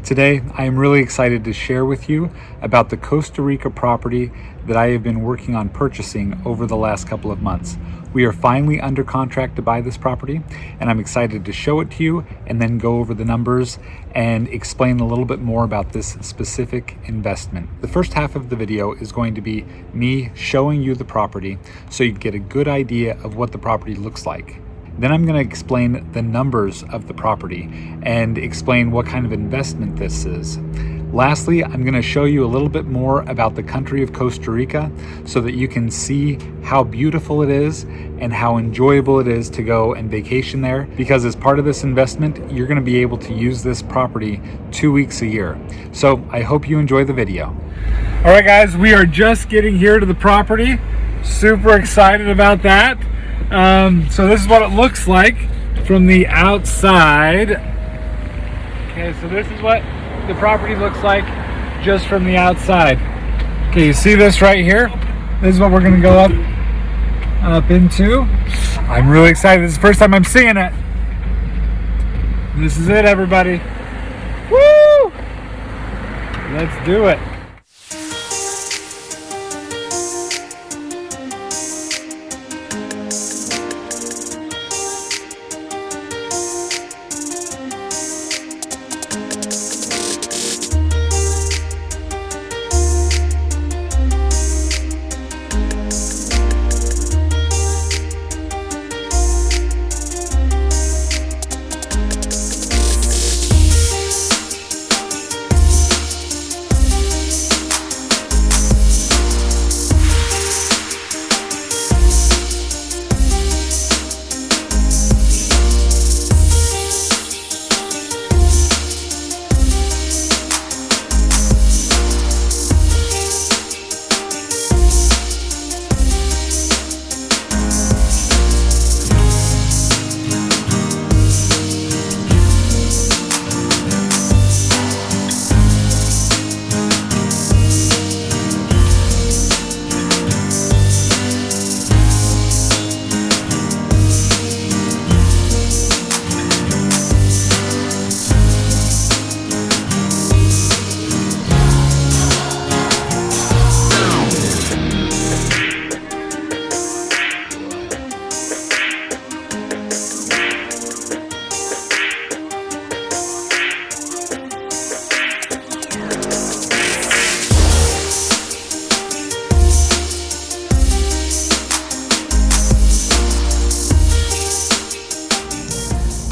Today, I am really excited to share with you about the Costa Rica property that I have been working on purchasing over the last couple of months. We are finally under contract to buy this property, and I'm excited to show it to you and then go over the numbers and explain a little bit more about this specific investment. The first half of the video is going to be me showing you the property so you get a good idea of what the property looks like. Then I'm going to explain the numbers of the property and explain what kind of investment this is. Lastly, I'm going to show you a little bit more about the country of Costa Rica so that you can see how beautiful it is and how enjoyable it is to go and vacation there, because as part of this investment, you're going to be able to use this property 2 weeks a year. So I hope you enjoy the video. All right, guys, we are just getting here to the property. Super excited about that. So this is what it looks like from the outside. Okay, so this is what the property looks like just from the outside. Okay, you see this right here? This is what we're gonna go up into. I'm really excited. This is the first time I'm seeing it. This is it, everybody. Woo! Let's do it.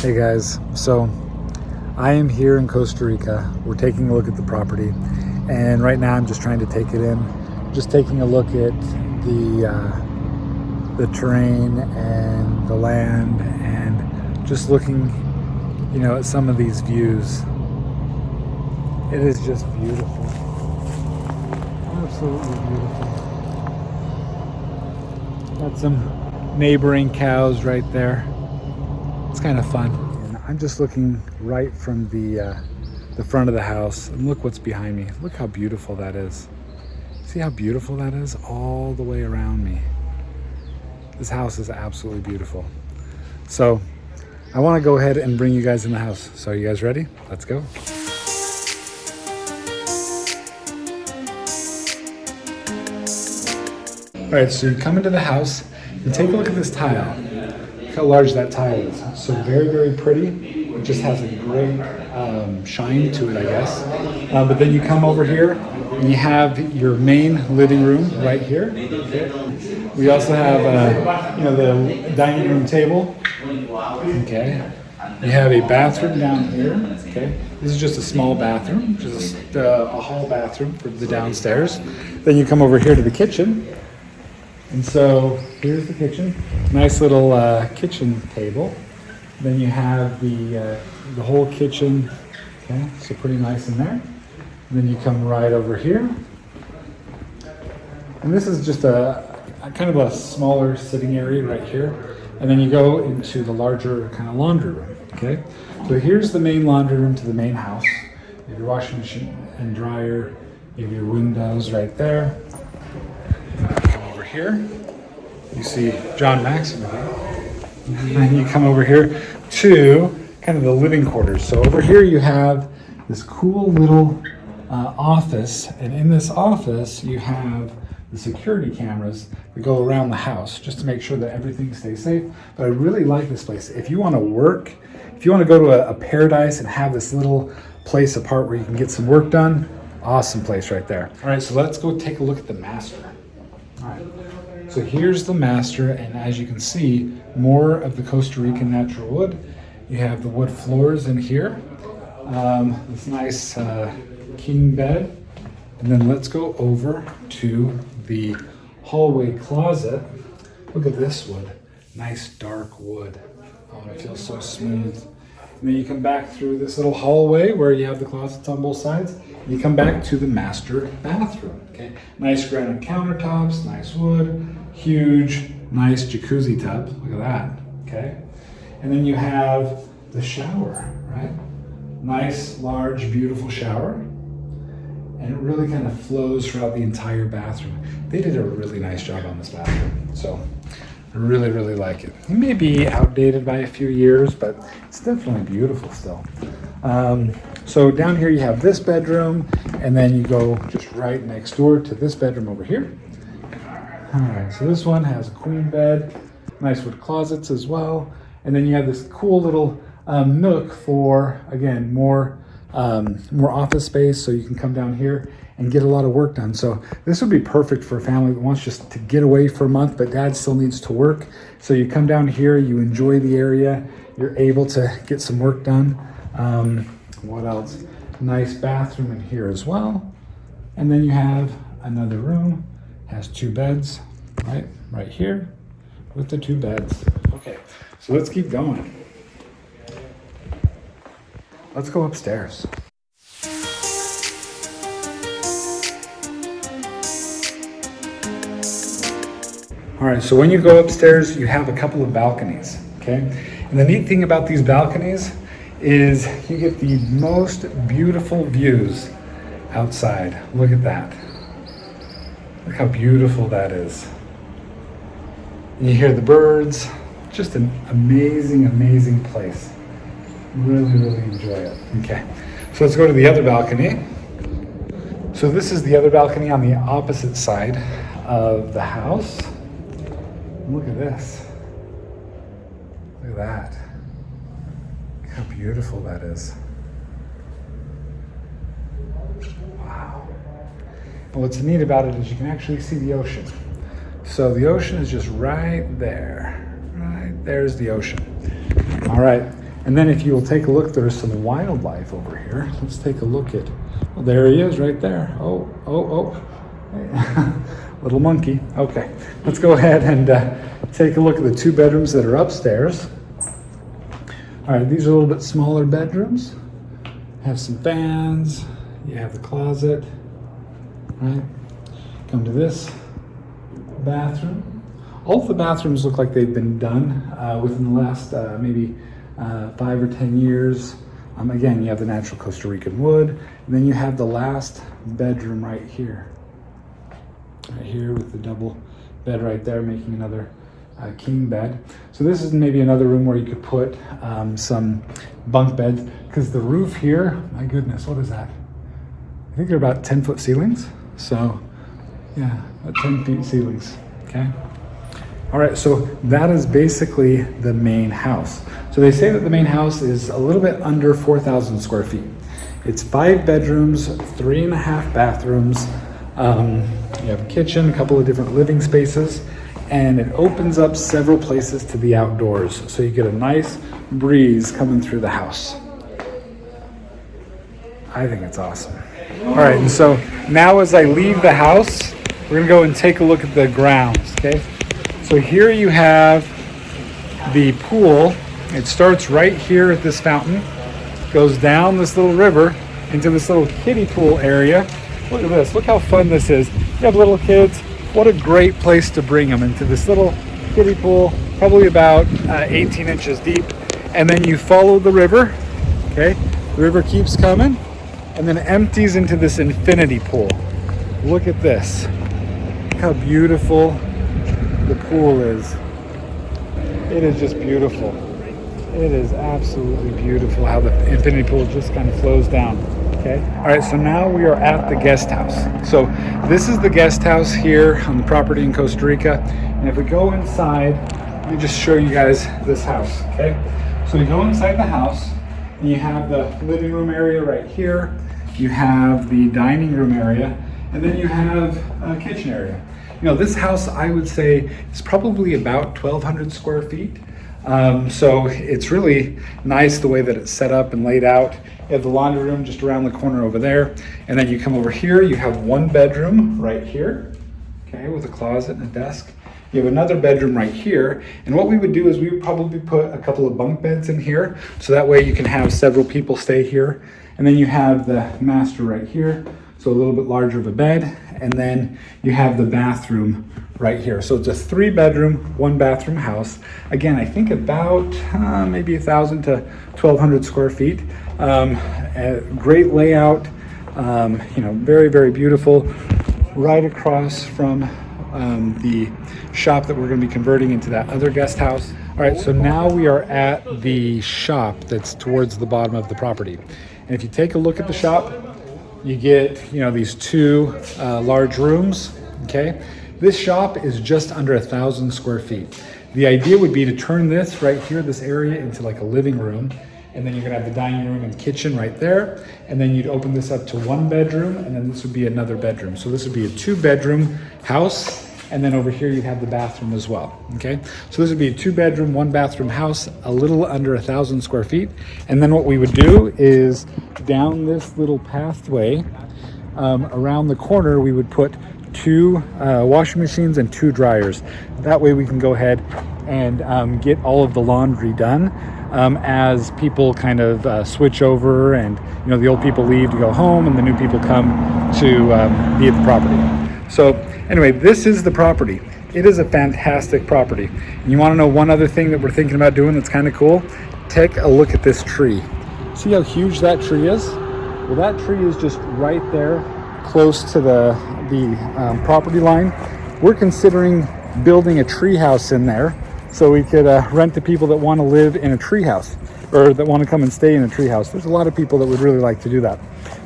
Hey guys, so I am here in Costa Rica. We're taking a look at the property, and right now I'm just trying to take it in, just taking a look at the terrain and the land, and just looking, at some of these views. It is just beautiful, absolutely beautiful. Got some neighboring cows right there. It's kind of fun. And I'm just looking right from the front of the house, and look what's behind me. Look how beautiful that is. See how beautiful that is all the way around me. This house is absolutely beautiful. So I want to go ahead and bring you guys in the house. So are you guys ready? Let's go. All right, so you come into the house and take a look at this tile. Look how large that tile is. So very, very pretty. It just has a great shine to it, I guess. But then you come over here and you have your main living room right here. Okay. We also have, the dining room table. Okay. You have a bathroom down here. Okay. This is just a small bathroom, just a hall bathroom for the downstairs. Then you come over here to the kitchen. And so here's the kitchen, nice little kitchen table. Then you have the whole kitchen, okay, so pretty nice in there. And then you come right over here. And this is just a kind of a smaller sitting area right here. And then you go into the larger kind of laundry room, okay? So here's the main laundry room to the main house. You have your washing machine and dryer, you have your windows right there. Here, you see John Maxwell. And then you come over here to kind of the living quarters. So over here you have this cool little office, and in this office you have the security cameras that go around the house just to make sure that everything stays safe. But I really like this place. If you want to work, if you want to go to a paradise and have this little place apart where you can get some work done, awesome place right there. All right, so let's go take a look at the master. All right, so here's the master, and as you can see, more of the Costa Rican natural wood. You have the wood floors in here, this nice king bed, and then let's go over to the hallway closet. Look at this wood, nice dark wood. Oh, it feels so smooth. And then you come back through this little hallway where you have the closets on both sides. You come back to the master bathroom. Okay, nice granite countertops, nice wood, huge, nice jacuzzi tub. Look at that. Okay, and then you have the shower, right? Nice, large, beautiful shower, and it really kind of flows throughout the entire bathroom. They did a really nice job on this bathroom, so I really, really like it. It may be outdated by a few years, but it's definitely beautiful still. So down here you have this bedroom, and then you go just right next door to this bedroom over here. All right, so this one has a queen bed, nice wood closets as well, and then you have this cool little nook for, again, more office space, so you can come down here and get a lot of work done. So this would be perfect for a family that wants just to get away for a month, but dad still needs to work. So you come down here, you enjoy the area, you're able to get some work done. What else? Nice bathroom in here as well. And then you have another room, has 2 beds, right here with the 2 beds. Okay, so let's keep going. Let's go upstairs. All right, so when you go upstairs, you have a couple of balconies, okay? And the neat thing about these balconies is you get the most beautiful views outside. Look at that. Look how beautiful that is. And you hear the birds. Just an amazing, amazing place. Really, really enjoy it. Okay, so let's go to the other balcony. So this is the other balcony on the opposite side of the house. Look at this. Look at that. Look how beautiful that is. Wow. And what's neat about it is you can actually see the ocean. So the ocean is just right there. Right there's the ocean. All right. And then if you will take a look, there's some wildlife over here. Let's take a look at, well, there he is right there. Oh. Little monkey. Okay, let's go ahead and take a look at the 2 bedrooms that are upstairs. All right, these are a little bit smaller bedrooms. Have some fans. You have the closet, right? Come to this bathroom. All of the bathrooms look like they've been done within the last maybe 5 or 10 years. Again, you have the natural Costa Rican wood, and then you have the last bedroom right here with the double bed right there, making another king bed. So this is maybe another room where you could put some bunk beds, because the roof here, my goodness, what is that? I think they're about 10-foot ceilings. So yeah, about 10 feet ceilings, okay? All right, so that is basically the main house. So they say that the main house is a little bit under 4,000 square feet. It's 5 bedrooms, 3.5 bathrooms. You have a kitchen, a couple of different living spaces, and it opens up several places to the outdoors. So you get a nice breeze coming through the house. I think it's awesome. All right, and so now as I leave the house, we're gonna go and take a look at the grounds, okay? So here you have the pool. It starts right here at this fountain, goes down this little river into this little kiddie pool area. Look at this, look how fun this is. You have little kids, what a great place to bring them into this little kiddie pool, probably about 18 inches deep. And then you follow the river, okay? The river keeps coming and then empties into this infinity pool. Look at this, look how beautiful the pool is. It is just beautiful. It is absolutely beautiful how the infinity pool just kind of flows down. Okay. All right, so now we are at the guest house. So this is the guest house here on the property in Costa Rica. And if we go inside, let me just show you guys this house, okay? So we go inside the house, and you have the living room area right here. You have the dining room area, and then you have a kitchen area. You know, this house, I would say, is probably about 1,200 square feet. So it's really nice the way that it's set up and laid out. You have the laundry room just around the corner over there. And then you come over here, you have one bedroom right here, okay, with a closet and a desk. You have another bedroom right here. And what we would do is we would probably put a couple of bunk beds in here. So that way you can have several people stay here. And then you have the master right here. So a little bit larger of a bed. And then you have the bathroom right here. So it's a 3-bedroom, 1-bathroom house. Again, I think about maybe 1,000 to 1,200 square feet. A great layout, you know, very, very beautiful. Right across from the shop that we're going to be converting into that other guest house. All right, so now we are at the shop that's towards the bottom of the property. And if you take a look at the shop, you get, you know, these 2 large rooms, okay? This shop is just under 1,000 square feet. The idea would be to turn this right here, this area, into like a living room. And then you're gonna have the dining room and kitchen right there. And then you'd open this up to 1 bedroom, and then this would be another bedroom. So this would be a 2-bedroom house. And then over here you'd have the bathroom as well, okay? So this would be a 2-bedroom, 1-bathroom house, a little under 1,000 square feet. And then what we would do is down this little pathway, around the corner, we would put 2 washing machines and 2 dryers. That way we can go ahead and get all of the laundry done as people kind of switch over, and you know, the old people leave to go home and the new people come to be at the property. So anyway, this is the property. It is a fantastic property. And you want to know one other thing that we're thinking about doing that's kind of cool? Take a look at this tree. See how huge that tree is? Well, that tree is just right there, close to the property line. We're considering building a tree house in there so we could rent to people that want to live in a tree house, or that want to come and stay in a tree house. There's a lot of people that would really like to do that.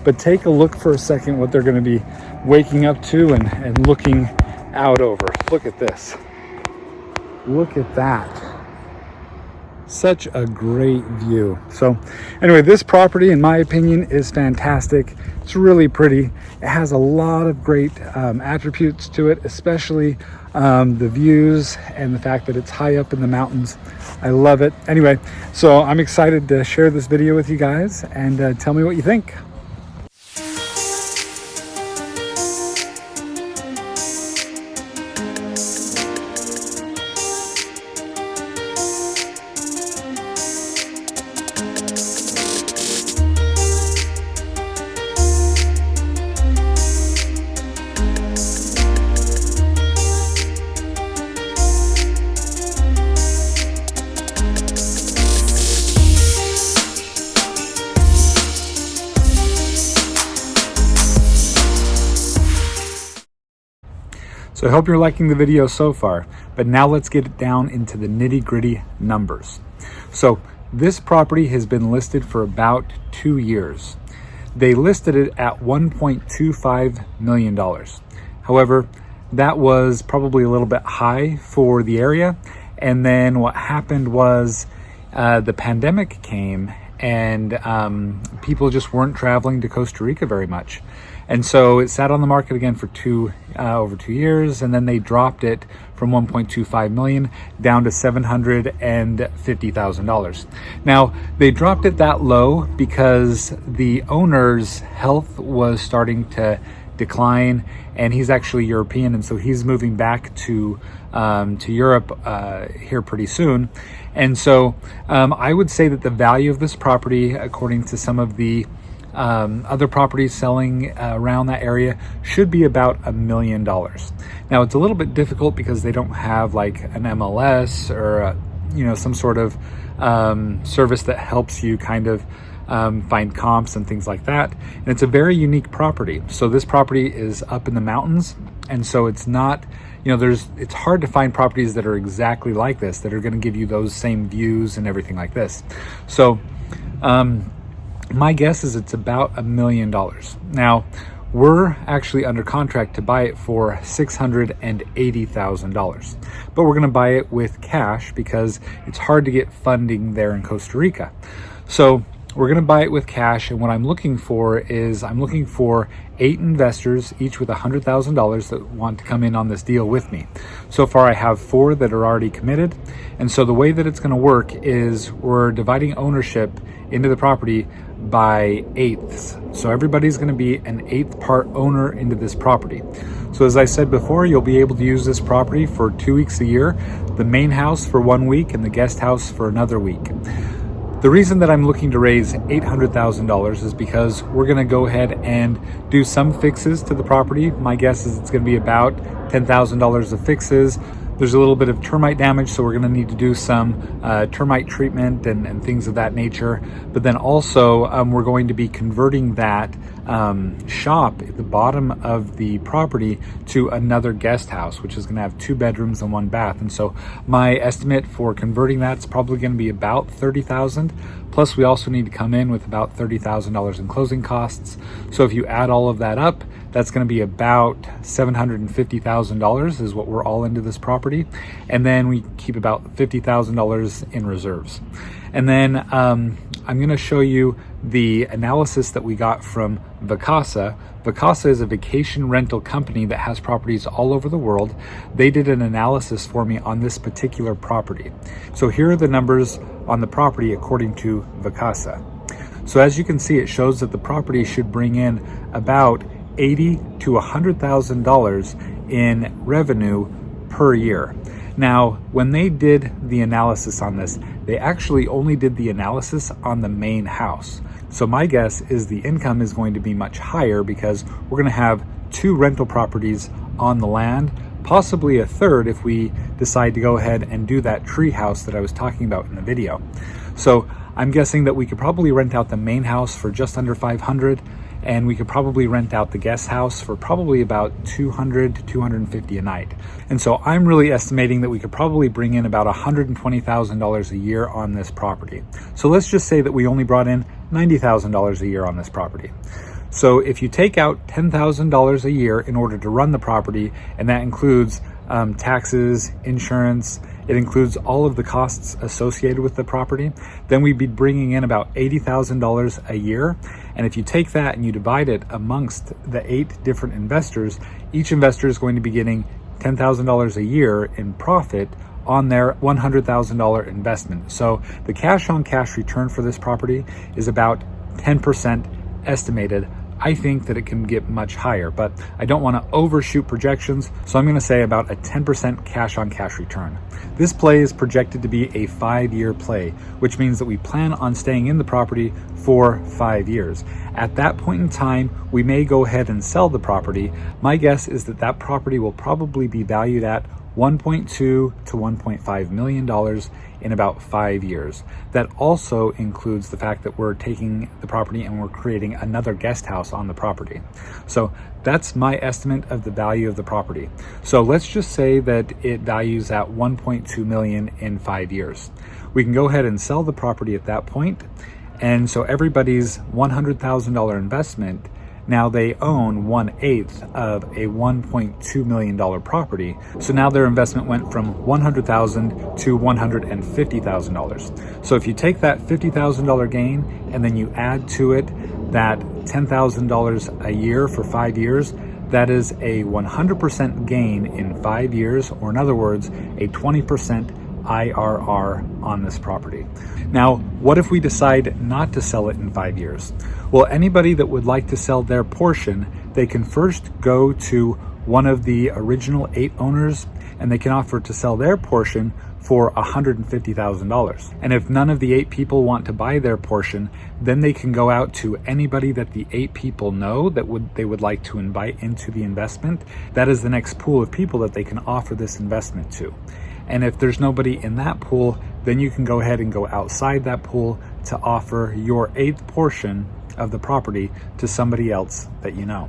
But take a look for a second what they're going to be waking up to and looking out over. Look at this. Look at that. Such a great view. So anyway, this property, in my opinion, is fantastic. It's really pretty. It has a lot of great attributes to it, especially the views and the fact that it's high up in the mountains. I love it. Anyway, so I'm excited to share this video with you guys, and tell me what you think. So I hope you're liking the video so far, but now let's get it down into the nitty-gritty numbers. So this property has been listed for about 2 years. They listed it at $1.25 million. However, that was probably a little bit high for the area. And then what happened was the pandemic came, and people just weren't traveling to Costa Rica very much. And so it sat on the market again for over 2 years, and then they dropped it from 1.25 million down to $750,000. Now, they dropped it that low because the owner's health was starting to decline, and he's actually European, and so he's moving back to Europe here pretty soon. And so I would say that the value of this property, according to some of the other properties selling around that area, should be about $1 million. Now, it's a little bit difficult because they don't have like an MLS or some sort of service that helps you kind of find comps and things like that. And it's a very unique property. So this property is up in the mountains, and so it's not, it's hard to find properties that are exactly like this, that are going to give you those same views and everything like this. So My guess is it's about $1 million. Now, we're actually under contract to buy it for $680,000, but we're going to buy it with cash because it's hard to get funding there in Costa Rica. So we're going to buy it with cash, and what I'm looking for is 8 investors, each with $100,000 that want to come in on this deal with me. So far I have 4 that are already committed, and so the way that it's going to work is we're dividing ownership into the property by eighths. So everybody's going to be an 1/8 part owner into this property. So as I said before, you'll be able to use this property for 2 weeks a year, the main house for 1 week and the guest house for another week. The reason that I'm looking to raise $800,000 is because we're going to go ahead and do some fixes to the property. My guess is it's going to be about $10,000 of fixes. There's a little bit of termite damage, so we're going to need to do some termite treatment and things of that nature. But then also we're going to be converting that shop at the bottom of the property to another guest house, which is going to have 2 bedrooms and 1 bath. And so my estimate for converting that's probably going to be about $30,000. Plus we also need to come in with about $30,000 in closing costs. So if you add all of that up, that's going to be about $750,000 is what we're all into this property. And then we keep about $50,000 in reserves. And then I'm going to show you the analysis that we got from Vacasa. Vacasa is a vacation rental company that has properties all over the world. They did an analysis for me on this particular property. So here are the numbers on the property according to Vacasa. So as you can see, it shows that the property should bring in about $80,000 to $100,000 in revenue per year. Now, when they did the analysis on this, they actually only did the analysis on the main house. So my guess is the income is going to be much higher because we're going to have 2 rental properties on the land, possibly a 3rd if we decide to go ahead and do that tree house that I was talking about in the video. So I'm guessing that we could probably rent out the main house for just under $500, and we could probably rent out the guest house for probably about $200 to $250 a night. And so I'm really estimating that we could probably bring in about $120,000 a year on this property. So let's just say that we only brought in $90,000 a year on this property. So if you take out $10,000 a year in order to run the property, and that includes taxes, insurance, it includes all of the costs associated with the property, then we'd be bringing in about $80,000 a year. And if you take that and you divide it amongst the 8 different investors, each investor is going to be getting $10,000 a year in profit on their $100,000 investment. So the cash on cash return for this property is about 10% estimated. I think that it can get much higher, but I don't want to overshoot projections, so I'm going to say about a 10% cash on cash return. This play is projected to be a 5-year play, which means that we plan on staying in the property for 5 years. At that point in time, we may go ahead and sell the property. My guess is that that property will probably be valued at $1.2 to $1.5 million in about 5 years. That also includes the fact that we're taking the property and we're creating another guest house on the property. So that's my estimate of the value of the property. So let's just say that it values at $1.2 million in 5 years. We can go ahead and sell the property at that point. And so everybody's $100,000 investment, now they own 1/8 of a $1.2 million property. So now their investment went from $100,000 to $150,000. So if you take that $50,000 gain and then you add to it that $10,000 a year for 5 years, that is a 100% gain in 5 years, or in other words, a 20% IRR on this property. Now, what if we decide not to sell it in 5 years? Well, anybody that would like to sell their portion, they can first go to one of the original 8 owners and they can offer to sell their portion for $150,000. And if none of the 8 people want to buy their portion, then they can go out to anybody that the 8 people know that they would like to invite into the investment. That is the next pool of people that they can offer this investment to. And if there's nobody in that pool, then you can go ahead and go outside that pool to offer your 8th portion of the property to somebody else that you know.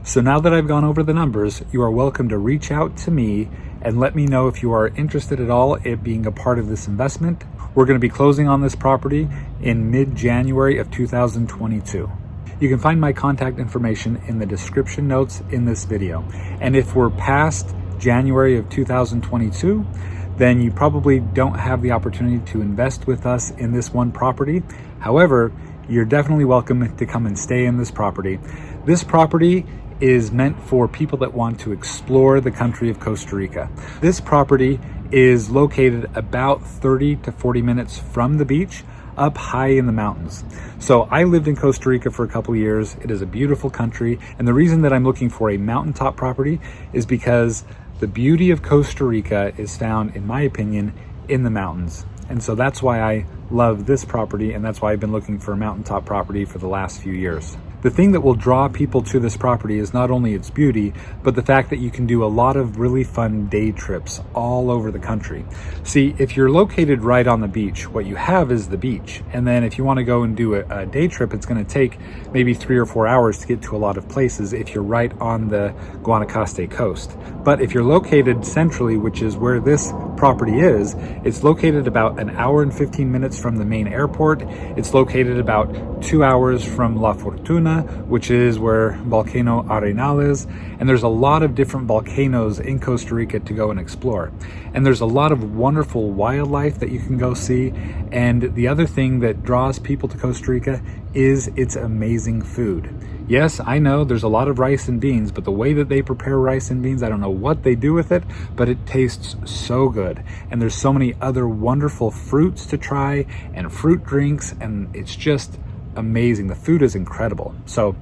So now that I've gone over the numbers, you are welcome to reach out to me and let me know if you are interested at all in being a part of this investment, We're going to be closing on this property in mid-January of 2022. You can find my contact information in the description notes in this video. And if we're past January of 2022, then you probably don't have the opportunity to invest with us in this one property. However, you're definitely welcome to come and stay in this property. This property is meant for people that want to explore the country of Costa Rica. This property is located about 30 to 40 minutes from the beach, up high in the mountains. So I lived in Costa Rica for a couple of years. It is a beautiful country, and the reason that I'm looking for a mountaintop property is because the beauty of Costa Rica is found, in my opinion, in the mountains. And so that's why I love this property, and that's why I've been looking for a mountaintop property for the last few years. The thing that will draw people to this property is not only its beauty, but the fact that you can do a lot of really fun day trips all over the country. See, if you're located right on the beach, what you have is the beach. And then if you want to go and do a day trip, it's going to take maybe 3 or 4 hours to get to a lot of places if you're right on the Guanacaste coast. But if you're located centrally, which is where this property is, it's located about an hour and 15 minutes from the main airport. It's located about 2 hours from La Fortuna, which is where Volcano Arenal is, and there's a lot of different volcanoes in Costa Rica to go and explore. And there's a lot of wonderful wildlife that you can go see, and the other thing that draws people to Costa Rica is its amazing food. Yes, I know there's a lot of rice and beans, but the way that they prepare rice and beans, I don't know what they do with it, but it tastes so good. And there's so many other wonderful fruits to try and fruit drinks, and it's just amazing. The food is incredible. So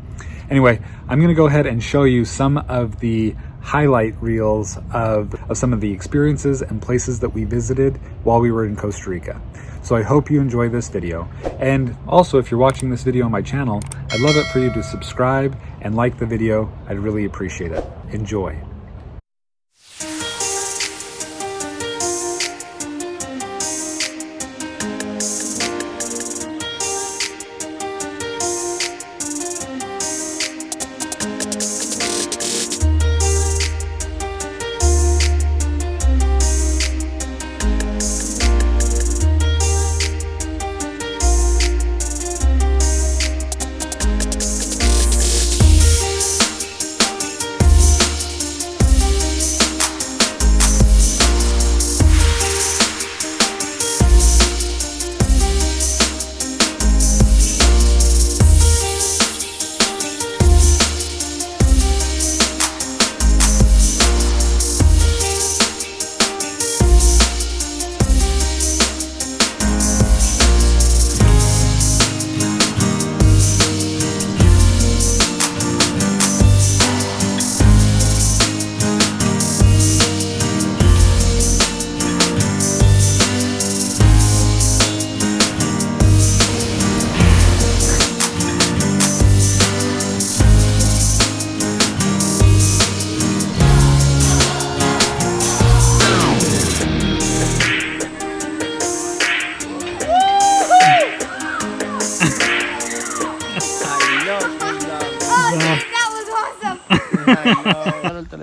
anyway, I'm going to go ahead and show you some of the highlight reels of some of the experiences and places that we visited while we were in Costa Rica. So I hope you enjoy this video. And also, if you're watching this video on my channel, I'd love it for you to subscribe and like the video. I'd really appreciate it. Enjoy.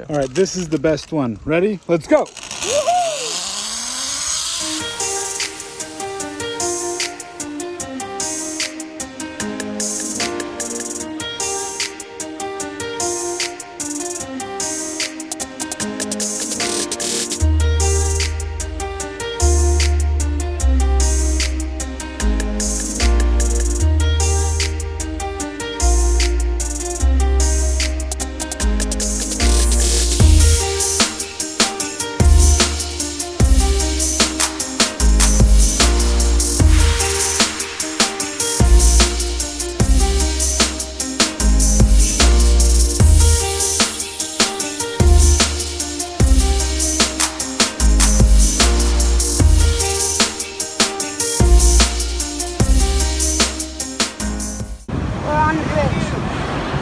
All right, this is the best one. Ready? Let's go.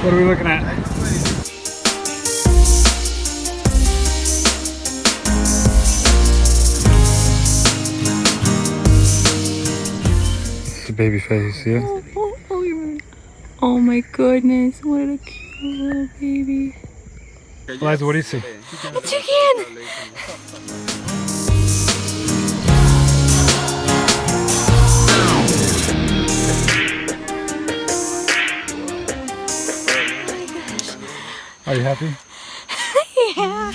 What are we looking at? It's a baby face, yeah? Oh my goodness, what a cute little baby. Eliza, what do you see? A chicken! Are you happy? Yeah.